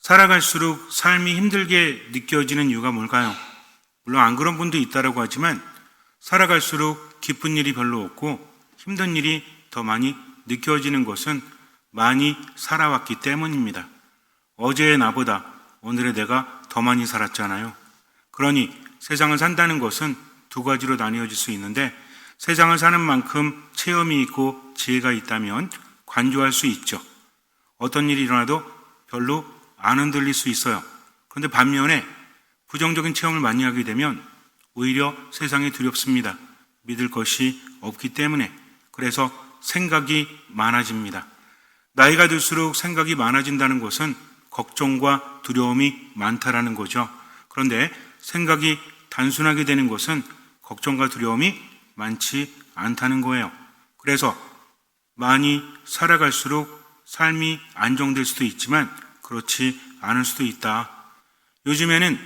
살아갈수록 삶이 힘들게 느껴지는 이유가 뭘까요? 물론 안 그런 분도 있다라고 하지만 살아갈수록 기쁜 일이 별로 없고 힘든 일이 더 많이 느껴지는 것은 많이 살아왔기 때문입니다. 어제의 나보다 오늘의 내가 더 많이 살았잖아요. 그러니 세상을 산다는 것은 두 가지로 나뉘어질 수 있는데, 세상을 사는 만큼 체험이 있고 지혜가 있다면 관조할 수 있죠. 어떤 일이 일어나도 별로 안 흔들릴 수 있어요. 그런데 반면에 부정적인 체험을 많이 하게 되면 오히려 세상이 두렵습니다. 믿을 것이 없기 때문에. 그래서 생각이 많아집니다. 나이가 들수록 생각이 많아진다는 것은 걱정과 두려움이 많다라는 거죠. 그런데 생각이 단순하게 되는 것은 걱정과 두려움이 많지 않다는 거예요. 그래서 많이 살아갈수록 삶이 안정될 수도 있지만 그렇지 않을 수도 있다. 요즘에는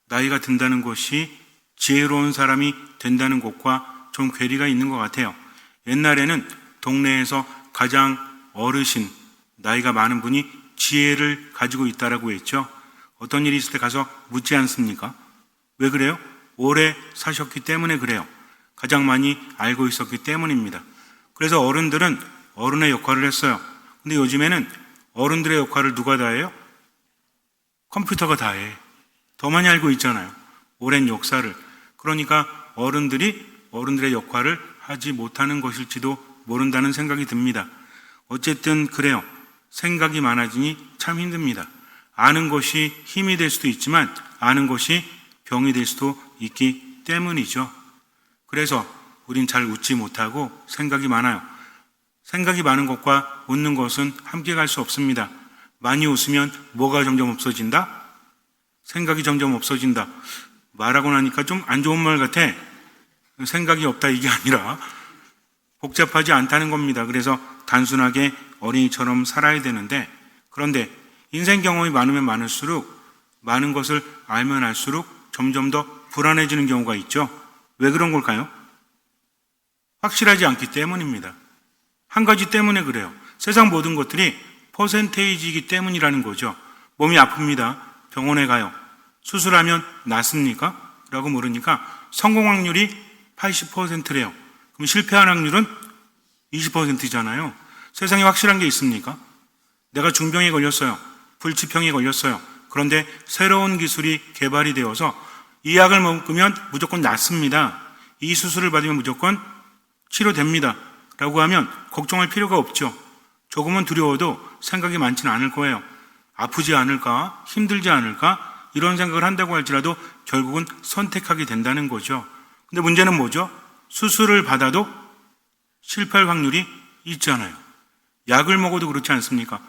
나이가 든다는 것이 지혜로운 사람이 된다는 것과 좀 괴리가 있는 것 같아요. 옛날에는 동네에서 가장 어르신, 나이가 많은 분이 지혜를 가지고 있다라고 했죠. 어떤 일이 있을 때 가서 묻지 않습니까? 왜 그래요? 오래 사셨기 때문에 그래요. 가장 많이 알고 있었기 때문입니다. 그래서 어른들은 어른의 역할을 했어요. 근데 요즘에는 어른들의 역할을 누가 다 해요? 컴퓨터가 다 해. 더 많이 알고 있잖아요. 오랜 역사를. 그러니까 어른들의 역할을 하지 못하는 것일지도 모른다는 생각이 듭니다. 어쨌든 그래요. 생각이 많아지니 참 힘듭니다. 아는 것이 힘이 될 수도 있지만 아는 것이 병이 될 수도 있기 때문이죠. 그래서 우린 잘 웃지 못하고 생각이 많아요. 생각이 많은 것과 웃는 것은 함께 갈 수 없습니다. 많이 웃으면 뭐가 점점 없어진다? 생각이 점점 없어진다. 말하고 나니까 좀 안 좋은 말 같아. 생각이 없다 이게 아니라 복잡하지 않다는 겁니다. 그래서 단순하게 어린이처럼 살아야 되는데, 그런데 인생 경험이 많으면 많을수록, 많은 것을 알면 알수록 점점 더 불안해지는 경우가 있죠. 왜 그런 걸까요? 확실하지 않기 때문입니다. 한 가지 때문에 그래요. 세상 모든 것들이 퍼센테이지이기 때문이라는 거죠. 몸이 아픕니다. 병원에 가요. 수술하면 낫습니까? 라고 물으니까 성공 확률이 80%래요. 그럼 실패한 확률은 20%잖아요. 세상에 확실한 게 있습니까? 내가 중병에 걸렸어요. 불치병에 걸렸어요. 그런데 새로운 기술이 개발이 되어서 이 약을 먹으면 무조건 낫습니다. 이 수술을 받으면 무조건 치료됩니다. 라고 하면 걱정할 필요가 없죠. 조금은 두려워도 생각이 많지는 않을 거예요. 아프지 않을까? 힘들지 않을까? 이런 생각을 한다고 할지라도 결국은 선택하게 된다는 거죠. 근데 문제는 뭐죠? 수술을 받아도 실패할 확률이 있잖아요. 약을 먹어도 그렇지 않습니까?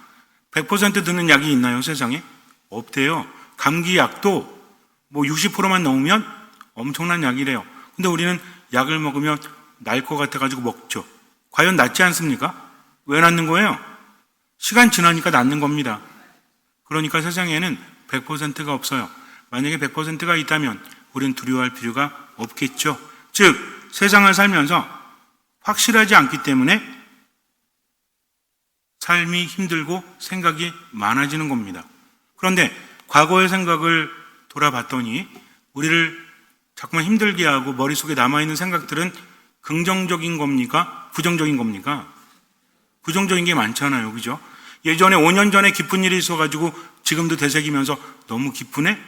100% 드는 약이 있나요, 세상에? 없대요. 감기약도 뭐 60%만 넘으면 엄청난 약이래요. 근데 우리는 약을 먹으면 날 것 같아가지고 먹죠. 과연 낫지 않습니까? 왜 낫는 거예요? 시간 지나니까 낫는 겁니다. 그러니까 세상에는 100%가 없어요. 만약에 100%가 있다면 우리는 두려워할 필요가 없겠죠. 즉, 세상을 살면서 확실하지 않기 때문에 삶이 힘들고 생각이 많아지는 겁니다. 그런데 과거의 생각을 돌아봤더니 우리를 자꾸만 힘들게 하고 머릿속에 남아있는 생각들은 긍정적인 겁니까? 부정적인 겁니까? 부정적인 게 많잖아요. 그죠? 예전에 5년 전에 기쁜 일이 있어가지고 지금도 되새기면서 너무 기쁘네?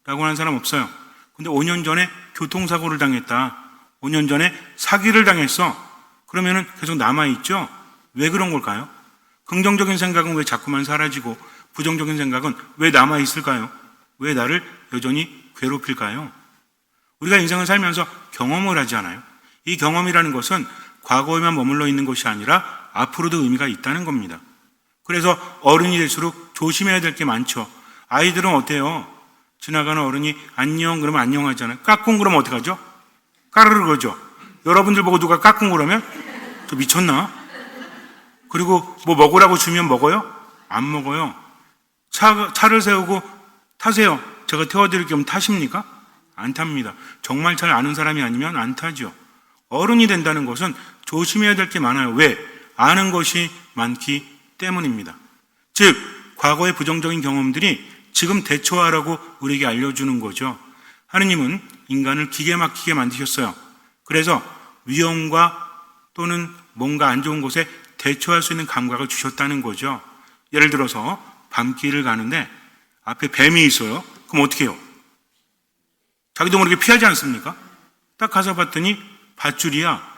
라고 하는 사람 없어요. 근데 5년 전에 교통사고를 당했다. 5년 전에 사기를 당했어. 그러면은 계속 남아있죠? 왜 그런 걸까요? 긍정적인 생각은 왜 자꾸만 사라지고 부정적인 생각은 왜 남아있을까요? 왜 나를 여전히 괴롭힐까요? 우리가 인생을 살면서 경험을 하지 않아요? 이 경험이라는 것은 과거에만 머물러 있는 것이 아니라 앞으로도 의미가 있다는 겁니다. 그래서 어른이 될수록 조심해야 될 게 많죠. 아이들은 어때요? 지나가는 어른이 안녕 그러면 안녕 하잖아요. 까꿍 그러면 어떡하죠? 까르르 그러죠. 여러분들 보고 누가 까꿍 그러면 저 미쳤나? 그리고 뭐 먹으라고 주면 먹어요? 안 먹어요. 차를 세우고 타세요. 제가 태워드릴 겸 타십니까? 안 탑니다. 정말 잘 아는 사람이 아니면 안 타죠. 어른이 된다는 것은 조심해야 될 게 많아요. 왜? 아는 것이 많기 때문입니다. 즉, 과거의 부정적인 경험들이 지금 대처하라고 우리에게 알려주는 거죠. 하느님은 인간을 기계 막히게 만드셨어요. 그래서 위험과 또는 뭔가 안 좋은 곳에 대처할 수 있는 감각을 주셨다는 거죠. 예를 들어서 밤길을 가는데 앞에 뱀이 있어요. 그럼 어떻게 해요? 자기도 모르게 피하지 않습니까? 딱 가서 봤더니 밧줄이야.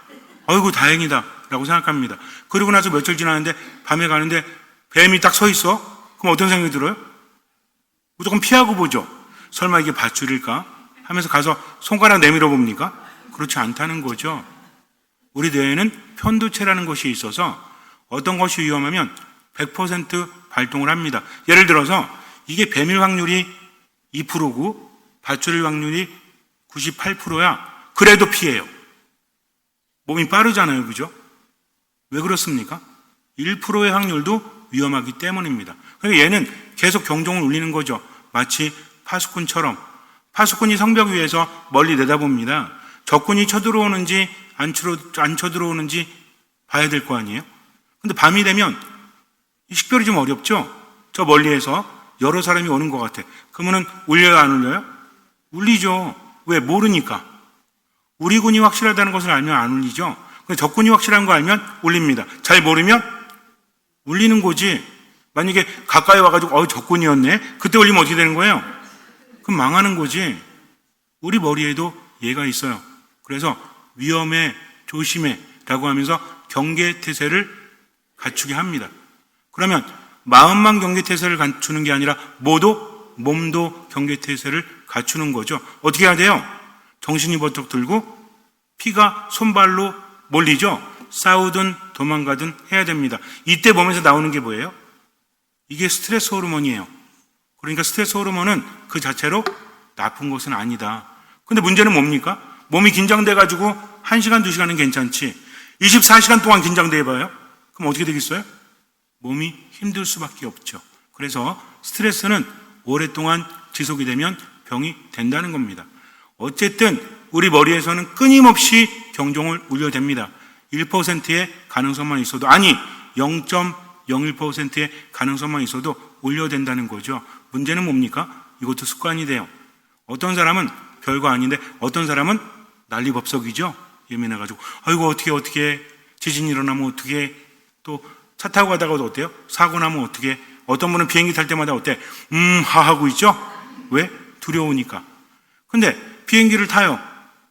어이구 다행이다 라고 생각합니다. 그러고 나서 며칠 지나는데 밤에 가는데 뱀이 딱 서 있어? 그럼 어떤 생각이 들어요? 무조건 피하고 보죠. 설마 이게 밧줄일까? 하면서 가서 손가락 내밀어 봅니까? 그렇지 않다는 거죠. 우리 뇌에는 편도체라는 것이 있어서 어떤 것이 위험하면 100% 발동을 합니다. 예를 들어서 이게 뱀일 확률이 2%고 밧줄일 확률이 98%야. 그래도 피해요. 몸이 빠르잖아요. 그죠? 왜 그렇습니까? 1%의 확률도 위험하기 때문입니다. 그러니까 얘는 계속 경종을 울리는 거죠. 마치 파수꾼처럼. 파수꾼이 성벽 위에서 멀리 내다봅니다. 적군이 쳐들어오는지 안 쳐들어오는지 봐야 될 거 아니에요? 근데 밤이 되면 식별이 좀 어렵죠? 저 멀리에서 여러 사람이 오는 것 같아. 그러면은 울려요, 안 울려요? 울리죠. 왜? 모르니까. 우리 군이 확실하다는 것을 알면 안 울리죠. 근데 적군이 확실한 거 알면 울립니다. 잘 모르면 울리는 거지. 만약에 가까이 와가지고 적군이었네. 그때 울리면 어떻게 되는 거예요? 그럼 망하는 거지. 우리 머리에도 얘가 있어요. 그래서 위험해, 조심해 라고 하면서 경계태세를 갖추게 합니다. 그러면 마음만 경계태세를 갖추는 게 아니라 몸도 경계태세를 갖추는 거죠. 어떻게 해야 돼요? 정신이 번쩍 들고 피가 손발로 몰리죠. 싸우든 도망가든 해야 됩니다. 이때 몸에서 나오는 게 뭐예요? 이게 스트레스 호르몬이에요. 그러니까 스트레스 호르몬은 그 자체로 나쁜 것은 아니다. 근데 문제는 뭡니까? 몸이 긴장돼가지고 1시간, 2시간은 괜찮지 24시간 동안 긴장돼 해봐요? 그럼 어떻게 되겠어요? 몸이 힘들 수밖에 없죠. 그래서 스트레스는 오랫동안 지속이 되면 병이 된다는 겁니다. 어쨌든 우리 머리에서는 끊임없이 경종을 울려댑니다. 1%의 가능성만 있어도, 아니 0.01%의 가능성만 있어도 울려댄다는 거죠. 문제는 뭡니까? 이것도 습관이 돼요. 어떤 사람은 별거 아닌데 어떤 사람은 난리법석이죠. 예민해가지고 아이고 어떻게 지진 일어나면 어떻게, 또 차 타고 가다가도 어때요? 사고 나면 어떻게, 어떤 분은 비행기 탈 때마다 어때? 하고 있죠. 왜? 두려우니까. 근데 비행기를 타요.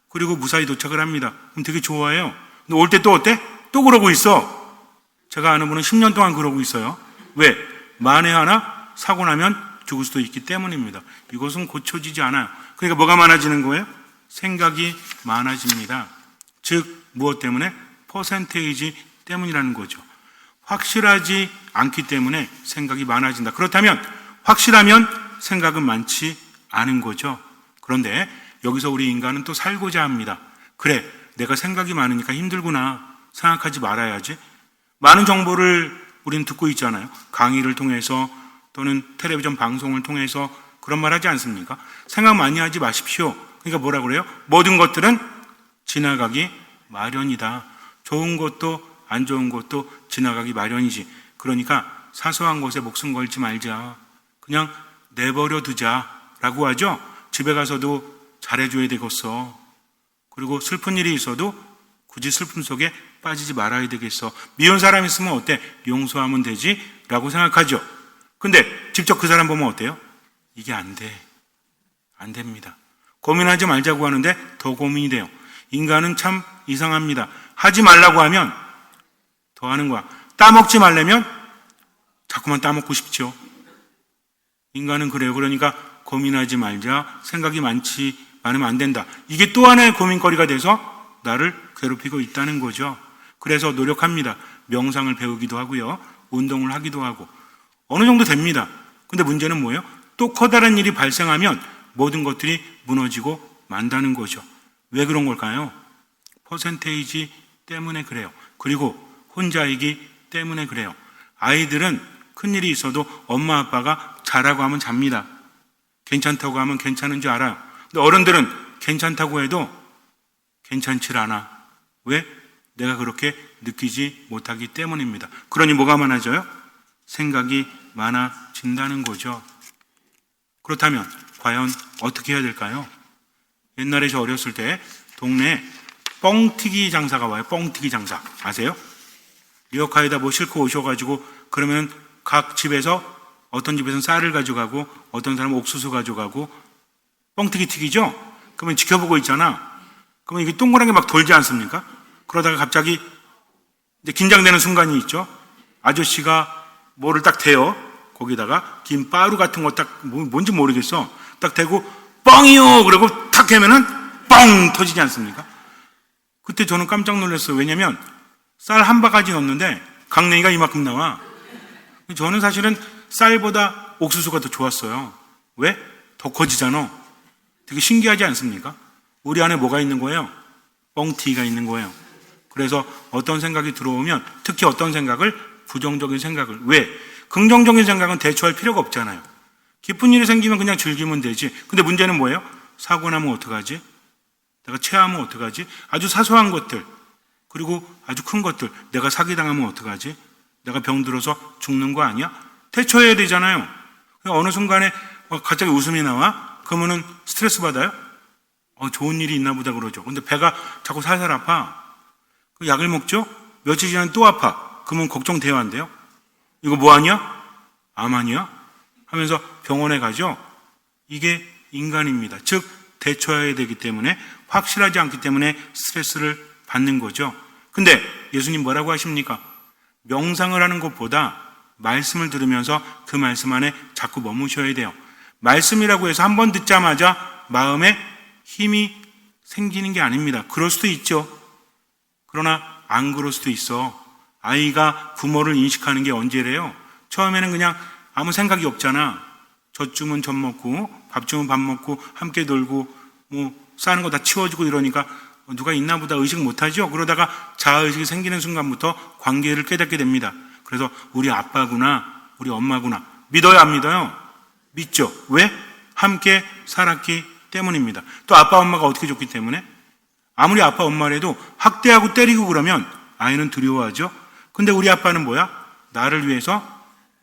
그리고 무사히 도착을 합니다. 그럼 되게 좋아해요. 근데 올 때 또 어때? 또 그러고 있어. 제가 아는 분은 10년 동안 그러고 있어요. 왜? 만에 하나 사고 나면 죽을 수도 있기 때문입니다. 이것은 고쳐지지 않아요. 그러니까 뭐가 많아지는 거예요? 생각이 많아집니다. 즉 무엇 때문에? 퍼센테이지 때문이라는 거죠. 확실하지 않기 때문에 생각이 많아진다. 그렇다면 확실하면 생각은 많지 않은 거죠. 그런데 여기서 우리 인간은 또 살고자 합니다. 그래, 내가 생각이 많으니까 힘들구나 생각하지 말아야지. 많은 정보를 우리는 듣고 있잖아요. 강의를 통해서 또는 텔레비전 방송을 통해서 그런 말 하지 않습니까? 생각 많이 하지 마십시오. 그러니까 뭐라 그래요? 모든 것들은 지나가기 마련이다. 좋은 것도 안 좋은 것도 지나가기 마련이지. 그러니까 사소한 것에 목숨 걸지 말자. 그냥 내버려 두자라고 하죠. 집에 가서도 잘해줘야 되겠어. 그리고 슬픈 일이 있어도 굳이 슬픔 속에 빠지지 말아야 되겠어. 미운 사람 있으면 어때? 용서하면 되지? 라고 생각하죠. 근데 직접 그 사람 보면 어때요? 이게 안 돼. 안 됩니다. 고민하지 말자고 하는데 더 고민이 돼요. 인간은 참 이상합니다. 하지 말라고 하면 더 하는 거야. 따먹지 말려면 자꾸만 따먹고 싶죠. 인간은 그래요. 그러니까 고민하지 말자. 생각이 많으면 안 된다. 이게 또 하나의 고민거리가 돼서 나를 괴롭히고 있다는 거죠. 그래서 노력합니다. 명상을 배우기도 하고요. 운동을 하기도 하고. 어느 정도 됩니다. 근데 문제는 뭐예요? 또 커다란 일이 발생하면 모든 것들이 무너지고 만다는 거죠. 왜 그런 걸까요? 퍼센테이지 때문에 그래요. 그리고 혼자이기 때문에 그래요. 아이들은 큰일이 있어도 엄마 아빠가 자라고 하면 잡니다. 괜찮다고 하면 괜찮은 줄 알아요. 근데 어른들은 괜찮다고 해도 괜찮질 않아. 왜? 내가 그렇게 느끼지 못하기 때문입니다. 그러니 뭐가 많아져요? 생각이 많아진다는 거죠. 그렇다면 과연 어떻게 해야 될까요? 옛날에 저 어렸을 때 동네에 뻥튀기 장사가 와요. 뻥튀기 장사. 아세요? 리어카에다 뭐 싣고 오셔가지고 그러면 각 집에서 어떤 집에서는 쌀을 가져가고 어떤 사람은 옥수수 가져가고 뻥튀기 튀기죠? 그러면 지켜보고 있잖아. 그러면 이게 동그란 게 막 돌지 않습니까? 그러다가 갑자기 이제 긴장되는 순간이 있죠. 아저씨가 뭐를 딱 대요. 거기다가 김바루 같은 거 딱 뭔지 모르겠어. 딱 대고 뻥이요! 그러고 탁 하면은 뻥! 터지지 않습니까? 그때 저는 깜짝 놀랐어요. 왜냐면 쌀 한 바가지 넣었는데 강냉이가 이만큼 나와. 저는 사실은 쌀보다 옥수수가 더 좋았어요. 왜? 더 커지잖아. 되게 신기하지 않습니까? 우리 안에 뭐가 있는 거예요? 뻥튀기가 있는 거예요. 그래서 어떤 생각이 들어오면 특히 어떤 생각을 부정적인 생각을 왜? 긍정적인 생각은 대처할 필요가 없잖아요. 기쁜 일이 생기면 그냥 즐기면 되지. 근데 문제는 뭐예요? 사고 나면 어떡하지? 내가 체하면 어떡하지? 아주 사소한 것들 그리고 아주 큰 것들 내가 사기당하면 어떡하지? 내가 병들어서 죽는 거 아니야? 대처해야 되잖아요. 어느 순간에 갑자기 웃음이 나와? 그러면은 스트레스 받아요? 좋은 일이 있나 보다 그러죠. 근데 배가 자꾸 살살 아파. 그 약을 먹죠? 며칠 지나면 또 아파. 그러면 걱정돼야 한대요. 이거 뭐 아니야? 암 아니야? 하면서 병원에 가죠. 이게 인간입니다. 즉 대처해야 되기 때문에 확실하지 않기 때문에 스트레스를 받는 거죠. 근데 예수님 뭐라고 하십니까? 명상을 하는 것보다 말씀을 들으면서 그 말씀 안에 자꾸 머무셔야 돼요. 말씀이라고 해서 한 번 듣자마자 마음에 힘이 생기는 게 아닙니다. 그럴 수도 있죠. 그러나 안 그럴 수도 있어. 아이가 부모를 인식하는 게 언제래요? 처음에는 그냥 아무 생각이 없잖아. 젖 주면 젖 먹고 밥 주면 밥 먹고 함께 놀고 뭐 싸는 거 다 치워주고 이러니까 누가 있나 보다 의식 못하죠. 그러다가 자아의식이 생기는 순간부터 관계를 깨닫게 됩니다. 그래서 우리 아빠구나 우리 엄마구나 믿어요 안 믿어요? 믿죠. 왜? 함께 살았기 때문입니다. 또 아빠 엄마가 어떻게 줬기 때문에? 아무리 아빠 엄마라도 학대하고 때리고 그러면 아이는 두려워하죠. 근데 우리 아빠는 뭐야? 나를 위해서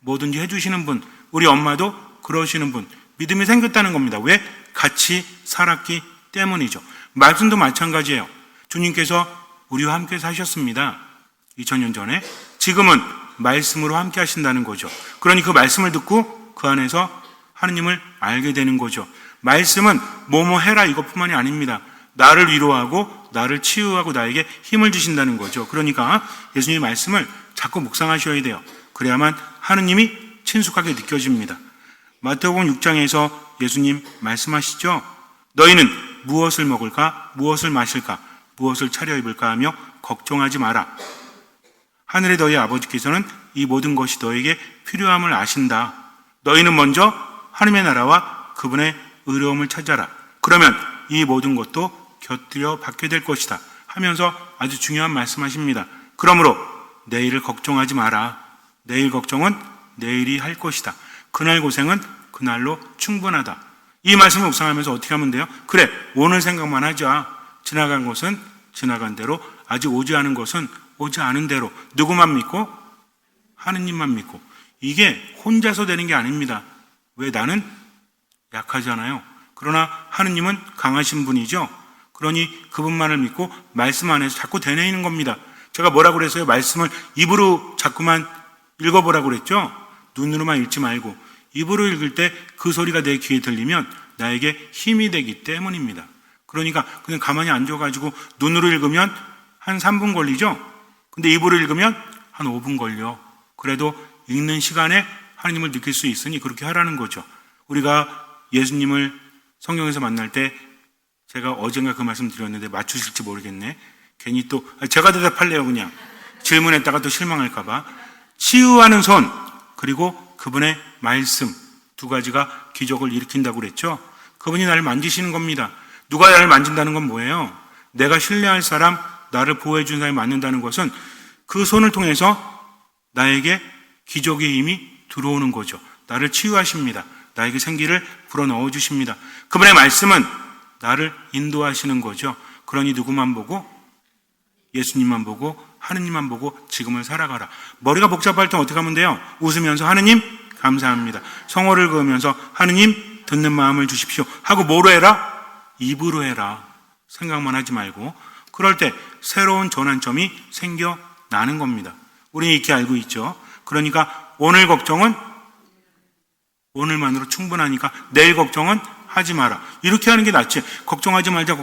뭐든지 해주시는 분, 우리 엄마도 그러시는 분, 믿음이 생겼다는 겁니다. 왜? 같이 살았기 때문이죠. 말씀도 마찬가지예요. 주님께서 우리와 함께 사셨습니다. 2000년 전에. 지금은 말씀으로 함께 하신다는 거죠. 그러니 그 말씀을 듣고 그 안에서 하느님을 알게 되는 거죠. 말씀은 뭐뭐 해라 이것뿐만이 아닙니다. 나를 위로하고 나를 치유하고 나에게 힘을 주신다는 거죠. 그러니까 예수님의 말씀을 자꾸 묵상하셔야 돼요. 그래야만 하느님이 친숙하게 느껴집니다. 마태복음 6장에서 예수님 말씀하시죠. 너희는 무엇을 먹을까? 무엇을 마실까? 무엇을 차려입을까 하며 걱정하지 마라. 하늘의 너희 아버지께서는 이 모든 것이 너에게 필요함을 아신다. 너희는 먼저 하느님의 나라와 그분의 의로움을 찾아라. 그러면 이 모든 것도 곁들여 받게 될 것이다 하면서 아주 중요한 말씀하십니다. 그러므로 내일을 걱정하지 마라. 내일 걱정은 내일이 할 것이다. 그날 고생은 그날로 충분하다. 이 말씀을 묵상하면서 어떻게 하면 돼요? 그래, 오늘 생각만 하자. 지나간 것은 지나간 대로, 아직 오지 않은 것은 오지 않은 대로. 누구만 믿고? 하느님만 믿고. 이게 혼자서 되는 게 아닙니다. 왜? 나는 약하잖아요. 그러나 하느님은 강하신 분이죠. 그러니 그분만을 믿고 말씀 안에서 자꾸 되뇌이는 겁니다. 제가 뭐라고 그랬어요? 말씀을 입으로 자꾸만 읽어보라고 그랬죠? 눈으로만 읽지 말고 입으로 읽을 때 그 소리가 내 귀에 들리면 나에게 힘이 되기 때문입니다. 그러니까 그냥 가만히 앉아가지고 눈으로 읽으면 한 3분 걸리죠? 근데 입으로 읽으면 한 5분 걸려. 그래도 읽는 시간에 하나님을 느낄 수 있으니 그렇게 하라는 거죠. 우리가 예수님을 성경에서 만날 때 제가 어젠가 그 말씀 드렸는데 맞추실지 모르겠네. 괜히 또 제가 대답할래요. 그냥 질문했다가 또 실망할까 봐. 치유하는 손 그리고 그분의 말씀 두 가지가 기적을 일으킨다고 그랬죠. 그분이 나를 만지시는 겁니다. 누가 나를 만진다는 건 뭐예요? 내가 신뢰할 사람, 나를 보호해 준 사람이 만든다는 것은 그 손을 통해서 나에게 기적의 힘이 들어오는 거죠. 나를 치유하십니다. 나에게 생기를 불어넣어 주십니다. 그분의 말씀은 나를 인도하시는 거죠. 그러니 누구만 보고? 예수님만 보고 하느님만 보고 지금을 살아가라. 머리가 복잡할 땐 어떻게 하면 돼요? 웃으면서 하느님 감사합니다. 성호를 그으면서 하느님 듣는 마음을 주십시오 하고 뭐로 해라? 입으로 해라. 생각만 하지 말고. 그럴 때 새로운 전환점이 생겨나는 겁니다. 우리는 이렇게 알고 있죠. 그러니까 오늘 걱정은 오늘만으로 충분하니까 내일 걱정은 하지 마라. 이렇게 하는 게 낫지. 걱정하지 말자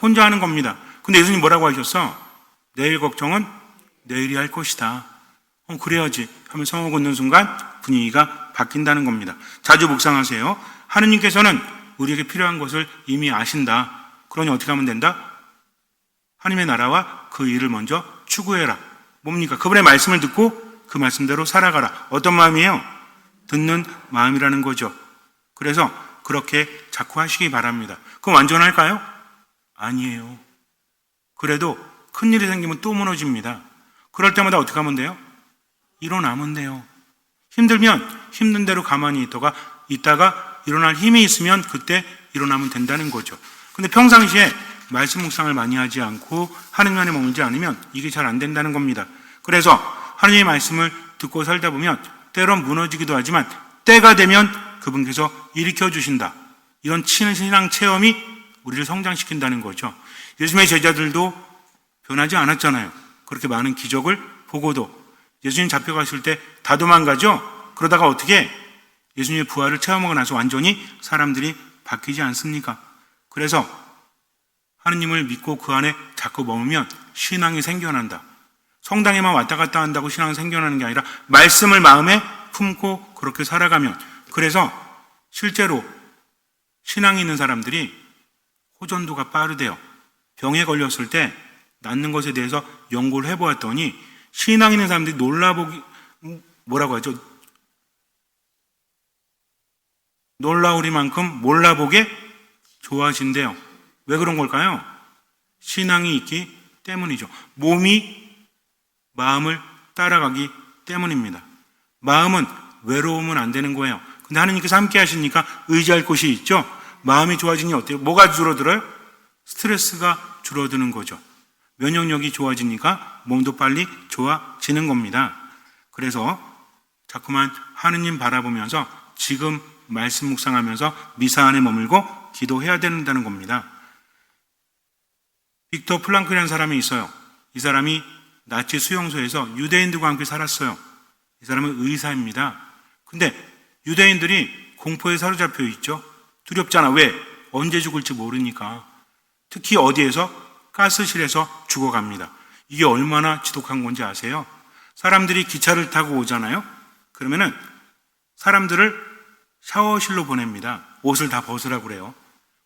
혼자 하는 겁니다. 근데 예수님 뭐라고 하셨어? 내일 걱정은 내일이 할 것이다. 그래야지 하면 성호 걷는 순간 분위기가 바뀐다는 겁니다. 자주 묵상하세요. 하느님께서는 우리에게 필요한 것을 이미 아신다. 그러니 어떻게 하면 된다? 하나님의 나라와 그 일을 먼저 추구해라. 뭡니까? 그분의 말씀을 듣고 그 말씀대로 살아가라. 어떤 마음이에요? 듣는 마음이라는 거죠. 그래서 그렇게 자꾸 하시기 바랍니다. 그럼 완전할까요? 아니에요. 그래도 큰일이 생기면 또 무너집니다. 그럴 때마다 어떻게 하면 돼요? 일어나면 돼요. 힘들면 힘든 대로 가만히 있다가 일어날 힘이 있으면 그때 일어나면 된다는 거죠. 근데 평상시에 말씀 묵상을 많이 하지 않고 하느님 안에 머물지 않으면 이게 잘 안 된다는 겁니다. 그래서 하느님의 말씀을 듣고 살다 보면 때론 무너지기도 하지만 때가 되면 그분께서 일으켜 주신다. 이런 신앙 체험이 우리를 성장시킨다는 거죠. 예수님의 제자들도 변하지 않았잖아요. 그렇게 많은 기적을 보고도. 예수님 잡혀가실 때 다 도망가죠? 그러다가 어떻게 예수님의 부활을 체험하고 나서 완전히 사람들이 바뀌지 않습니까? 그래서 하느님을 믿고 그 안에 자꾸 머물면 신앙이 생겨난다. 성당에만 왔다 갔다 한다고 신앙이 생겨나는 게 아니라 말씀을 마음에 품고 그렇게 살아가면, 그래서 실제로 신앙이 있는 사람들이 호전도가 빠르대요. 병에 걸렸을 때 낫는 것에 대해서 연구를 해보았더니 신앙 있는 사람들이 뭐라고 하죠? 놀라우리만큼 몰라보게 좋아하신대요. 왜 그런 걸까요? 신앙이 있기 때문이죠. 몸이 마음을 따라가기 때문입니다. 마음은 외로우면 안 되는 거예요. 근데 하느님께서 함께 하시니까 의지할 곳이 있죠. 마음이 좋아지니 어때요? 뭐가 줄어들어요? 스트레스가 줄어드는 거죠. 면역력이 좋아지니까 몸도 빨리 좋아지는 겁니다. 그래서 자꾸만 하느님 바라보면서 지금 말씀 묵상하면서 미사 안에 머물고 기도해야 된다는 겁니다. 빅터 플랑크라는 사람이 있어요. 이 사람이 나치 수용소에서 유대인들과 함께 살았어요. 이 사람은 의사입니다. 근데 유대인들이 공포에 사로잡혀 있죠. 두렵잖아. 왜? 언제 죽을지 모르니까. 특히 어디에서? 가스실에서 죽어갑니다. 이게 얼마나 지독한 건지 아세요? 사람들이 기차를 타고 오잖아요. 그러면은 사람들을 샤워실로 보냅니다. 옷을 다 벗으라고 그래요.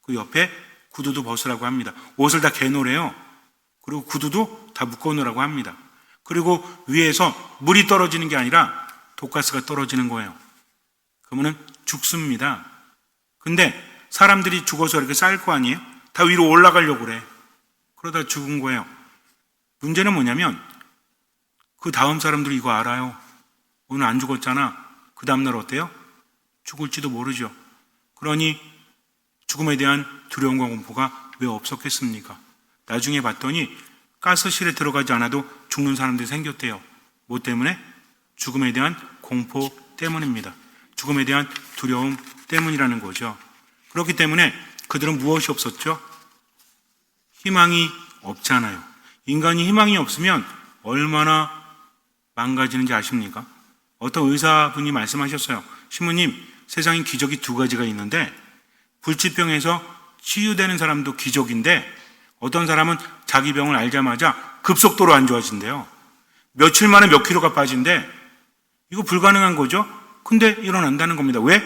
그 옆에 구두도 벗으라고 합니다. 옷을 다 개놓으래요. 그리고 구두도 다 묶어놓으라고 합니다. 그리고 위에서 물이 떨어지는 게 아니라 독가스가 떨어지는 거예요. 그러면은 죽습니다. 근데 사람들이 죽어서 이렇게 쌓일 거 아니에요? 다 위로 올라가려고 그래. 그러다 죽은 거예요. 문제는 뭐냐면 그 다음 사람들이 이거 알아요. 오늘 안 죽었잖아. 그 다음날 어때요? 죽을지도 모르죠. 그러니 죽음에 대한 두려움과 공포가 왜 없었겠습니까? 나중에 봤더니 가스실에 들어가지 않아도 죽는 사람들이 생겼대요. 뭐 때문에? 죽음에 대한 공포 때문입니다. 죽음에 대한 두려움 때문이라는 거죠. 그렇기 때문에 그들은 무엇이 없었죠? 희망이 없잖아요. 인간이 희망이 없으면 얼마나 망가지는지 아십니까? 어떤 의사분이 말씀하셨어요. 신부님, 세상에 기적이 두 가지가 있는데 불치병에서 치유되는 사람도 기적인데 어떤 사람은 자기 병을 알자마자 급속도로 안 좋아진대요. 며칠 만에 몇 킬로가 빠진대. 이거 불가능한 거죠? 근데 일어난다는 겁니다. 왜?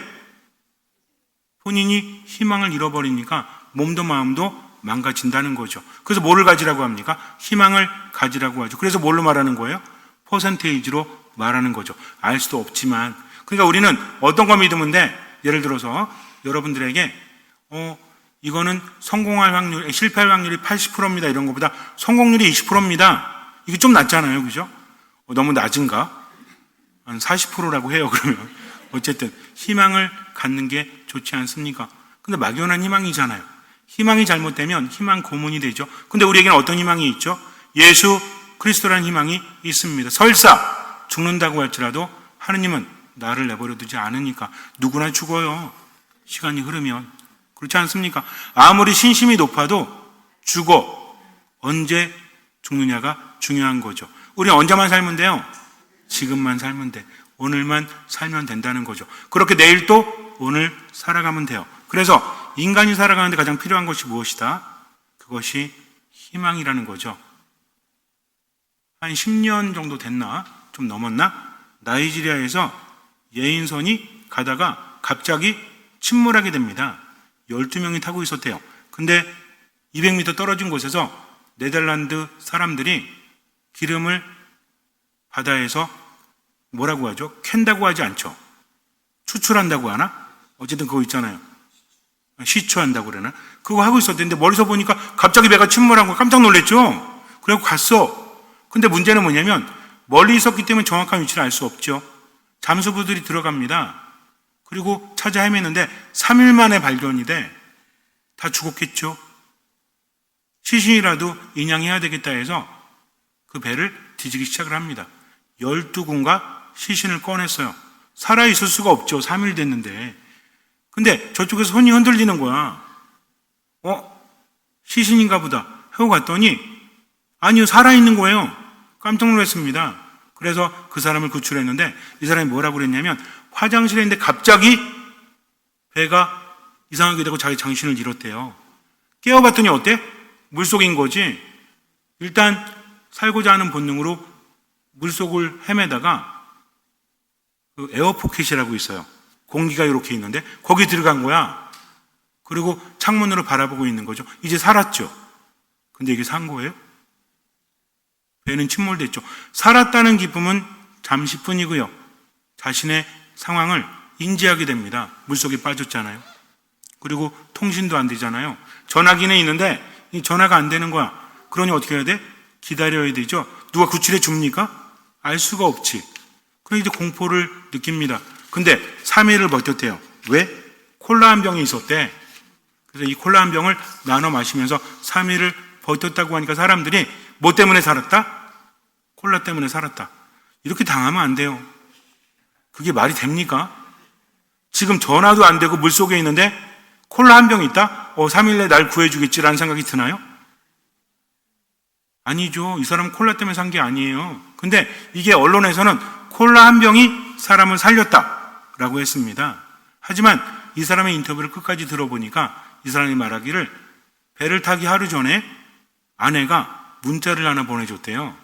본인이 희망을 잃어버리니까 몸도 마음도 망가진다는 거죠. 그래서 뭐를 가지라고 합니까? 희망을 가지라고 하죠. 그래서 뭘로 말하는 거예요? 퍼센테이지로 말하는 거죠. 알 수도 없지만. 그러니까 우리는 어떤 거 믿으면 돼? 예를 들어서 여러분들에게 이거는 성공할 확률, 실패할 확률이 80%입니다. 이런 것보다 성공률이 20%입니다. 이게 좀 낮잖아요. 그죠? 너무 낮은가? 한 40%라고 해요. 그러면 어쨌든 희망을 갖는 게 좋지 않습니까? 근데 막연한 희망이잖아요. 희망이 잘못되면 희망 고문이 되죠. 근데 우리에게는 어떤 희망이 있죠? 예수 그리스도라는 희망이 있습니다. 설사 죽는다고 할지라도 하느님은 나를 내버려 두지 않으니까. 누구나 죽어요. 시간이 흐르면. 그렇지 않습니까? 아무리 신심이 높아도 죽어. 언제 죽느냐가 중요한 거죠. 우리 언제만 살면 돼요? 지금만 살면 돼. 오늘만 살면 된다는 거죠. 그렇게 내일 또 오늘 살아가면 돼요. 그래서 인간이 살아가는데 가장 필요한 것이 무엇이다? 그것이 희망이라는 거죠. 한 10년 정도 됐나? 좀 넘었나? 나이지리아에서 예인선이 가다가 갑자기 침몰하게 됩니다. 12명이 타고 있었대요. 근데 200m 떨어진 곳에서 네덜란드 사람들이 기름을 바다에서 뭐라고 하죠? 캔다고 하지 않죠. 추출한다고 하나? 어쨌든 그거 있잖아요. 시추한다고 그러나? 그거 하고 있었는데 멀리서 보니까 갑자기 배가 침몰한 거 깜짝 놀랐죠? 그래서 갔어. 근데 문제는 뭐냐면 멀리 있었기 때문에 정확한 위치를 알 수 없죠. 잠수부들이 들어갑니다. 그리고 찾아 헤매는데 3일 만에 발견이 돼. 다 죽었겠죠. 시신이라도 인양해야 되겠다 해서 그 배를 뒤지기 시작을 합니다. 12군가 시신을 꺼냈어요. 살아있을 수가 없죠. 3일 됐는데. 근데 저쪽에서 손이 흔들리는 거야. 시신인가 보다 하고 갔더니 아니요, 살아있는 거예요. 깜짝 놀랐습니다. 그래서 그 사람을 구출했는데 이 사람이 뭐라고 그랬냐면 화장실에 있는데 갑자기 배가 이상하게 되고 자기 정신을 잃었대요. 깨워봤더니 어때? 물속인 거지. 일단 살고자 하는 본능으로 물속을 헤매다가 그 에어포켓이라고 있어요. 공기가 이렇게 있는데 거기 들어간 거야. 그리고 창문으로 바라보고 있는 거죠. 이제 살았죠. 근데 이게 산 거예요? 배는 침몰됐죠. 살았다는 기쁨은 잠시뿐이고요. 자신의 상황을 인지하게 됩니다. 물속에 빠졌잖아요. 그리고 통신도 안 되잖아요. 전화기는 있는데 이 전화가 안 되는 거야. 그러니 어떻게 해야 돼? 기다려야 되죠. 누가 구출해 줍니까? 알 수가 없지. 그래서 이제 공포를 느낍니다. 근데 3일을 버텼대요. 왜? 콜라 한 병이 있었대. 그래서 이 콜라 한 병을 나눠 마시면서 3일을 버텼다고 하니까 사람들이 뭐 때문에 살았다? 콜라 때문에 살았다. 이렇게 당하면 안 돼요. 그게 말이 됩니까? 지금 전화도 안 되고 물속에 있는데 콜라 한 병 있다? 3일 내에 날 구해주겠지라는 생각이 드나요? 아니죠. 이 사람은 콜라 때문에 산 게 아니에요. 근데 이게 언론에서는 콜라 한 병이 사람을 살렸다라고 했습니다. 하지만 이 사람의 인터뷰를 끝까지 들어보니까 이 사람이 말하기를 배를 타기 하루 전에 아내가 문자를 하나 보내줬대요.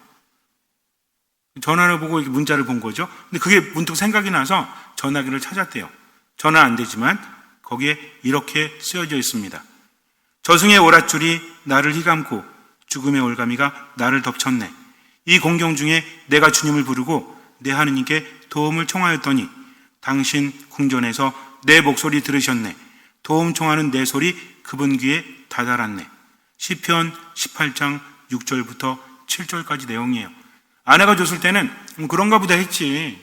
전화를 보고 이렇게 문자를 본 거죠. 근데 그게 문득 생각이 나서 전화기를 찾았대요. 전화 안 되지만 거기에 이렇게 쓰여져 있습니다. 저승의 오랏줄이 나를 휘감고 죽음의 올가미가 나를 덮쳤네. 이 공경 중에 내가 주님을 부르고 내 하느님께 도움을 청하였더니 당신 궁전에서 내 목소리 들으셨네. 도움 청하는 내 소리 그분 귀에 다다랐네. 시편 18장 6절부터 7절까지 내용이에요. 아내가 줬을 때는 그런가 보다 했지.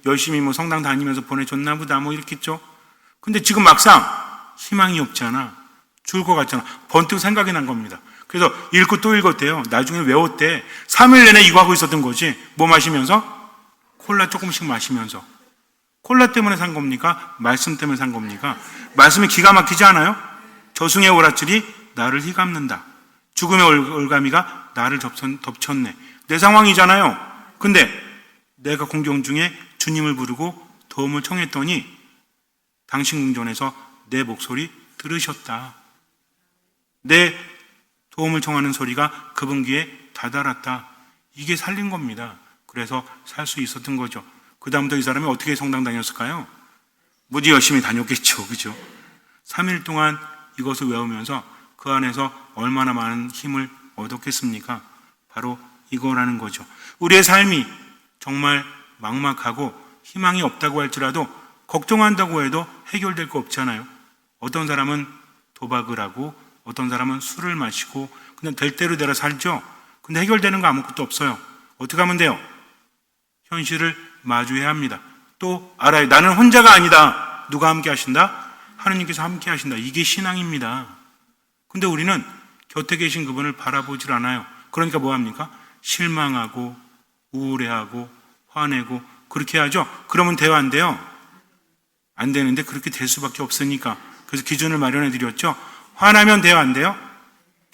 열심히 성당 다니면서 보내줬나 보다 이렇게 했죠. 근데 지금 막상 희망이 없잖아. 죽을 것 같잖아. 번뜩 생각이 난 겁니다. 그래서 읽고 또 읽었대요. 나중에 외웠대. 3일 내내 이거 하고 있었던 거지. 뭐 마시면서? 콜라 조금씩 마시면서. 콜라 때문에 산 겁니까? 말씀 때문에 산 겁니까? 말씀이 기가 막히지 않아요? 저승의 오랏줄이 나를 휘감는다. 죽음의 올가미가 나를 덮쳤네. 내 상황이잖아요. 근데 내가 공경 중에 주님을 부르고 도움을 청했더니 당신 궁전에서 내 목소리 들으셨다. 내 도움을 청하는 소리가 그분 귀에 다다랐다. 이게 살린 겁니다. 그래서 살 수 있었던 거죠. 그 다음부터 이 사람이 어떻게 성당 다녔을까요? 무지 열심히 다녔겠죠. 그죠? 3일 동안 이것을 외우면서 그 안에서 얼마나 많은 힘을 얻었겠습니까? 바로 이거라는 거죠. 우리의 삶이 정말 막막하고 희망이 없다고 할지라도 걱정한다고 해도 해결될 거 없잖아요. 어떤 사람은 도박을 하고 어떤 사람은 술을 마시고 그냥 될 대로 되라 살죠. 근데 해결되는 거 아무것도 없어요. 어떻게 하면 돼요? 현실을 마주해야 합니다. 또 알아요. 나는 혼자가 아니다. 누가 함께 하신다? 하느님께서 함께 하신다. 이게 신앙입니다. 근데 우리는 곁에 계신 그분을 바라보질 않아요. 그러니까 뭐 합니까? 실망하고 우울해하고 화내고 그렇게 하죠. 그러면 돼요, 안 돼요? 안 되는데 그렇게 될 수밖에 없으니까. 그래서 기준을 마련해 드렸죠. 화나면 돼요, 안 돼요?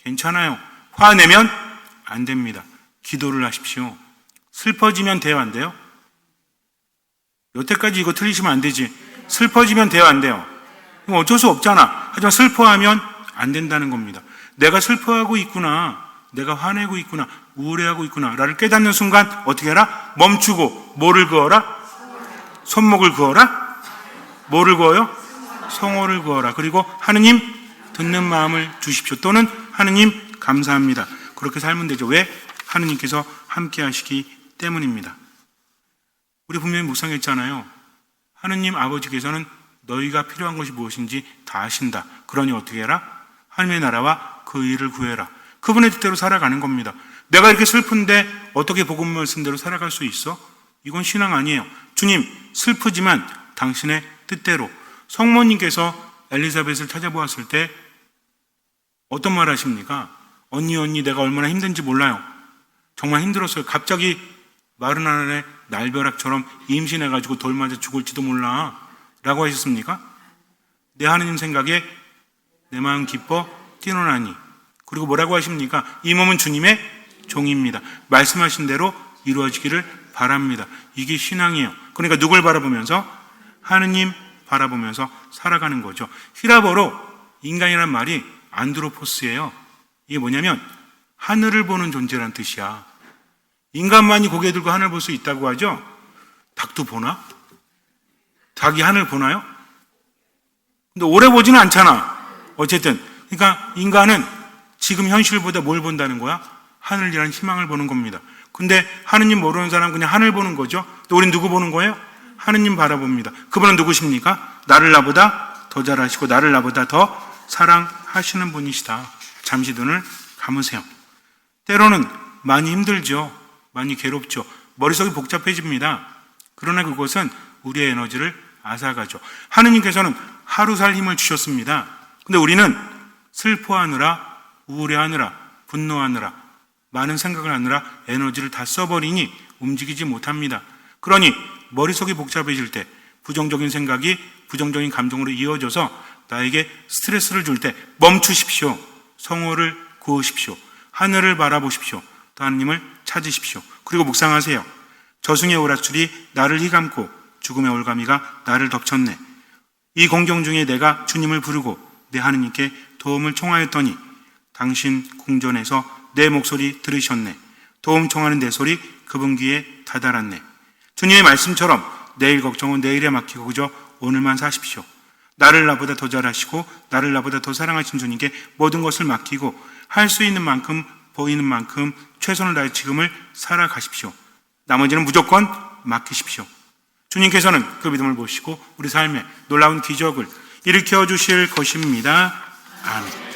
괜찮아요. 화내면 안 됩니다. 기도를 하십시오. 슬퍼지면 돼요, 안 돼요? 여태까지 이거 틀리시면 안 되지. 슬퍼지면 돼요, 안 돼요? 이거 어쩔 수 없잖아. 하지만 슬퍼하면 안 된다는 겁니다. 내가 슬퍼하고 있구나. 내가 화내고 있구나. 우울해하고 있구나. 라를 깨닫는 순간 어떻게 해라? 멈추고 뭐를 그어라? 손목을 그어라? 뭐를 그어요? 성호를 그어라. 그리고 하느님 듣는 마음을 주십시오. 또는 하느님 감사합니다. 그렇게 살면 되죠. 왜? 하느님께서 함께 하시기 때문입니다. 우리 분명히 묵상했잖아요. 하느님 아버지께서는 너희가 필요한 것이 무엇인지 다 아신다. 그러니 어떻게 해라? 하느님의 나라와 그 일을 구해라. 그분의 뜻대로 살아가는 겁니다. 내가 이렇게 슬픈데 어떻게 복음 말씀대로 살아갈 수 있어? 이건 신앙 아니에요. 주님, 슬프지만 당신의 뜻대로. 성모님께서 엘리사벳을 찾아보았을 때 어떤 말 하십니까? 언니 내가 얼마나 힘든지 몰라요. 정말 힘들었어요. 갑자기 마른 하늘에 날벼락처럼 임신해가지고 돌 맞아 죽을지도 몰라 라고 하셨습니까? 내 하느님 생각에 내 마음 기뻐 뛰노나니. 그리고 뭐라고 하십니까? 이 몸은 주님의 종입니다. 말씀하신 대로 이루어지기를 바랍니다. 이게 신앙이에요. 그러니까 누굴 바라보면서? 하느님 바라보면서 살아가는 거죠. 히라버로 인간이란 말이 안드로포스예요. 이게 뭐냐면 하늘을 보는 존재란 뜻이야. 인간만이 고개 들고 하늘 볼 수 있다고 하죠. 닭도 보나? 닭이 하늘 보나요? 근데 오래 보지는 않잖아. 어쨌든 그러니까 인간은 지금 현실보다 뭘 본다는 거야? 하늘이라는 희망을 보는 겁니다. 근데 하느님 모르는 사람은 그냥 하늘 보는 거죠. 또 우린 누구 보는 거예요? 하느님 바라봅니다. 그분은 누구십니까? 나를 나보다 더 잘하시고 나를 나보다 더 사랑하시는 분이시다. 잠시 눈을 감으세요. 때로는 많이 힘들죠. 많이 괴롭죠. 머릿속이 복잡해집니다. 그러나 그것은 우리의 에너지를 앗아가죠. 하느님께서는 하루 살 힘을 주셨습니다. 근데 우리는 슬퍼하느라, 우울해하느라, 분노하느라, 많은 생각을 하느라 에너지를 다 써버리니 움직이지 못합니다. 그러니 머릿속이 복잡해질 때 부정적인 생각이 부정적인 감정으로 이어져서 나에게 스트레스를 줄 때 멈추십시오. 성호를 구하십시오. 하늘을 바라보십시오. 또 하느님을 찾으십시오. 그리고 묵상하세요. 저승의 오랏줄이 나를 휘감고 죽음의 올가미가 나를 덮쳤네. 이 공경 중에 내가 주님을 부르고 내 하느님께 도움을 청하였더니 당신 궁전에서 내 목소리 들으셨네. 도움 청하는 내 소리 그분 귀에 다다랐네. 주님의 말씀처럼 내일 걱정은 내일에 맡기고 그저 오늘만 사십시오. 나를 나보다 더 잘하시고 나를 나보다 더 사랑하신 주님께 모든 것을 맡기고 할 수 있는 만큼 보이는 만큼 최선을 다해 지금을 살아가십시오. 나머지는 무조건 맡기십시오. 주님께서는 그 믿음을 보시고 우리 삶에 놀라운 기적을 일으켜 주실 것입니다. 아멘.